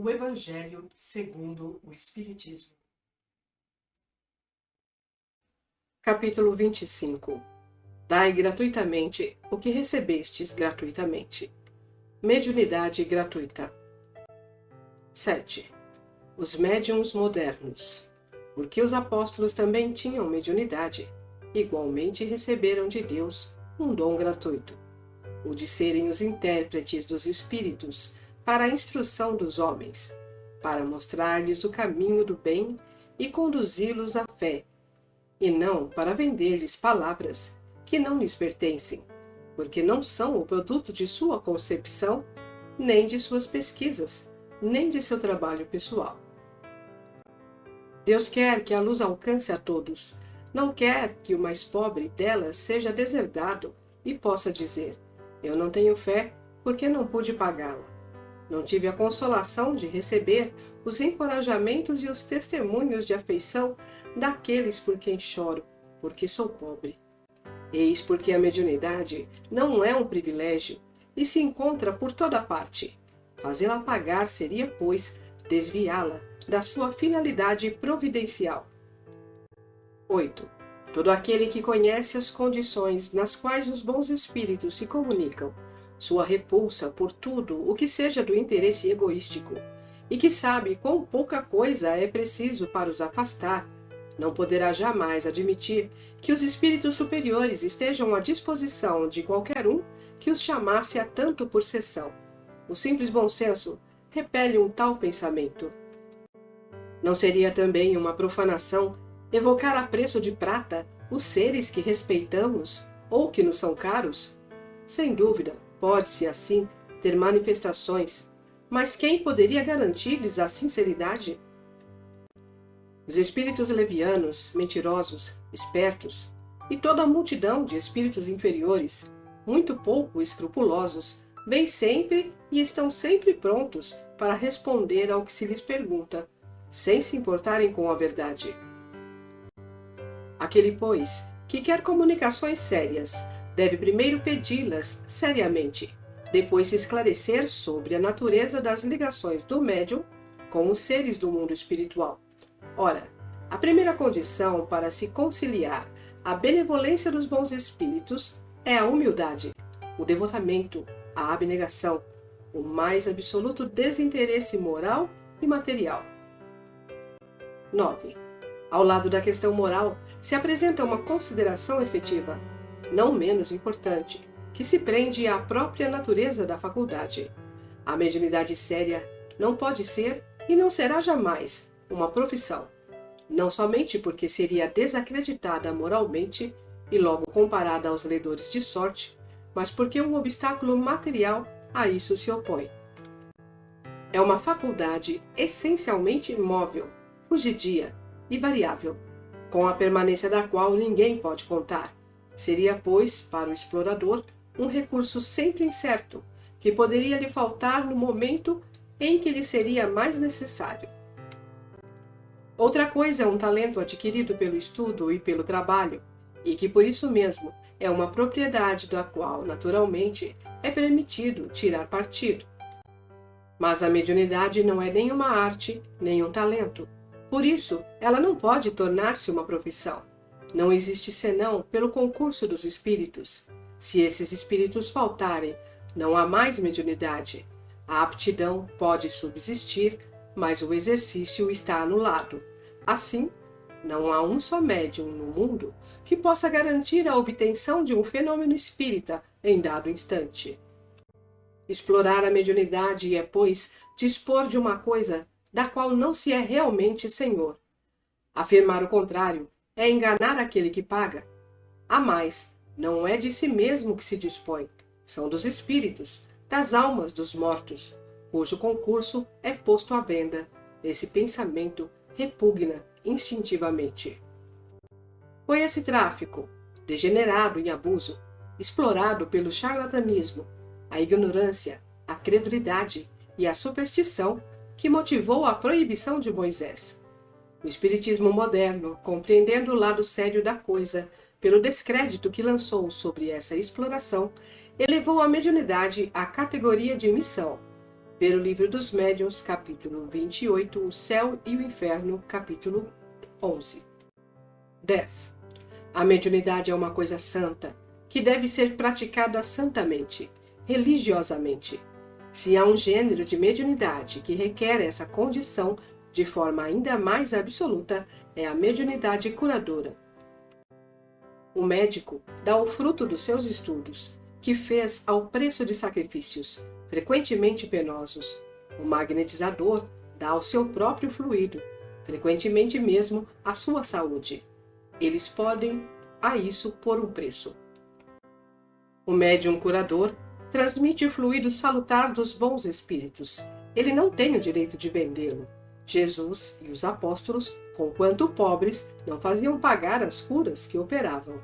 O Evangelho segundo o Espiritismo. Capítulo 25. Dai gratuitamente o que recebestes gratuitamente. Mediunidade gratuita. 7. Os médiuns modernos. Porque os apóstolos também tinham mediunidade, igualmente receberam de Deus um dom gratuito, o de serem os intérpretes dos espíritos para a instrução dos homens, para mostrar-lhes o caminho do bem e conduzi-los à fé, e não para vender-lhes palavras que não lhes pertencem, porque não são o produto de sua concepção, nem de suas pesquisas, nem de seu trabalho pessoal. Deus quer que a luz alcance a todos, não quer que o mais pobre delas seja deserdado e possa dizer: eu não tenho fé porque não pude pagá-la. Não tive a consolação de receber os encorajamentos e os testemunhos de afeição daqueles por quem choro, porque sou pobre. Eis porque a mediunidade não é um privilégio e se encontra por toda parte. Fazê-la pagar seria, pois, desviá-la da sua finalidade providencial. 8. Todo aquele que conhece as condições nas quais os bons espíritos se comunicam, sua repulsa por tudo o que seja do interesse egoístico, e que sabe quão pouca coisa é preciso para os afastar, não poderá jamais admitir que os espíritos superiores estejam à disposição de qualquer um que os chamasse a tanto por sessão. O simples bom senso repele um tal pensamento. Não seria também uma profanação evocar a preço de prata os seres que respeitamos ou que nos são caros? Sem dúvida, pode-se assim ter manifestações, mas quem poderia garantir-lhes a sinceridade? Os espíritos levianos, mentirosos, espertos, e toda a multidão de espíritos inferiores, muito pouco escrupulosos, vêm sempre e estão sempre prontos para responder ao que se lhes pergunta, sem se importarem com a verdade. Aquele, pois, que quer comunicações sérias, deve primeiro pedi-las seriamente, depois se esclarecer sobre a natureza das ligações do médium com os seres do mundo espiritual. Ora, a primeira condição para se conciliar a benevolência dos bons espíritos é a humildade, o devotamento, a abnegação, o mais absoluto desinteresse moral e material. 9. Ao lado da questão moral se apresenta uma consideração efetiva, não menos importante, que se prende à própria natureza da faculdade. A mediunidade séria não pode ser e não será jamais uma profissão, não somente porque seria desacreditada moralmente e logo comparada aos ledores de sorte, mas porque um obstáculo material a isso se opõe. É uma faculdade essencialmente móvel, fugidia e variável, com a permanência da qual ninguém pode contar. Seria, pois, para o explorador, um recurso sempre incerto, que poderia lhe faltar no momento em que lhe seria mais necessário. Outra coisa é um talento adquirido pelo estudo e pelo trabalho, e que por isso mesmo é uma propriedade da qual, naturalmente, é permitido tirar partido. Mas a mediunidade não é nem uma arte, nem um talento. Por isso, ela não pode tornar-se uma profissão. Não existe senão pelo concurso dos espíritos. Se esses espíritos faltarem, não há mais mediunidade. A aptidão pode subsistir, mas o exercício está anulado. Assim, não há um só médium no mundo que possa garantir a obtenção de um fenômeno espírita em dado instante. Explorar a mediunidade é, pois, dispor de uma coisa da qual não se é realmente senhor. Afirmar o contrário é enganar aquele que paga. A mais, não é de si mesmo que se dispõe, são dos espíritos, das almas dos mortos, cujo concurso é posto à venda. Esse pensamento repugna instintivamente. Foi esse tráfico, degenerado em abuso, explorado pelo charlatanismo, a ignorância, a credulidade e a superstição que motivou a proibição de Moisés. O espiritismo moderno, compreendendo o lado sério da coisa, pelo descrédito que lançou sobre essa exploração, elevou a mediunidade à categoria de missão. Ver o Livro dos Médiuns, capítulo 28, O Céu e o Inferno, capítulo 11. 10. A mediunidade é uma coisa santa, que deve ser praticada santamente, religiosamente. Se há um gênero de mediunidade que requer essa condição de forma ainda mais absoluta, é a mediunidade curadora. O médico dá o fruto dos seus estudos, que fez ao preço de sacrifícios, frequentemente penosos. O magnetizador dá ao seu próprio fluido, frequentemente mesmo a sua saúde. Eles podem a isso pôr um preço. O médium curador transmite o fluido salutar dos bons espíritos. Ele não tem o direito de vendê-lo. Jesus e os apóstolos, conquanto pobres, não faziam pagar as curas que operavam.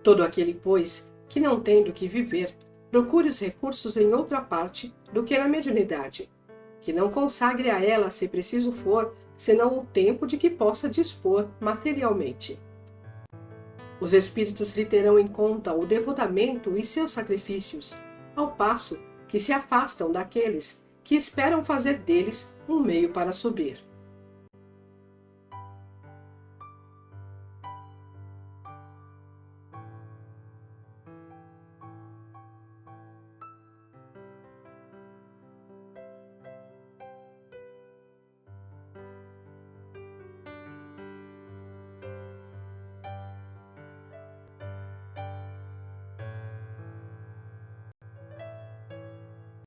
Todo aquele, pois, que não tem do que viver, procure os recursos em outra parte do que na mediunidade, que não consagre a ela, se preciso for, senão o tempo de que possa dispor materialmente. Os espíritos lhe terão em conta o devotamento e seus sacrifícios, ao passo que se afastam daqueles que esperam fazer deles um meio para subir.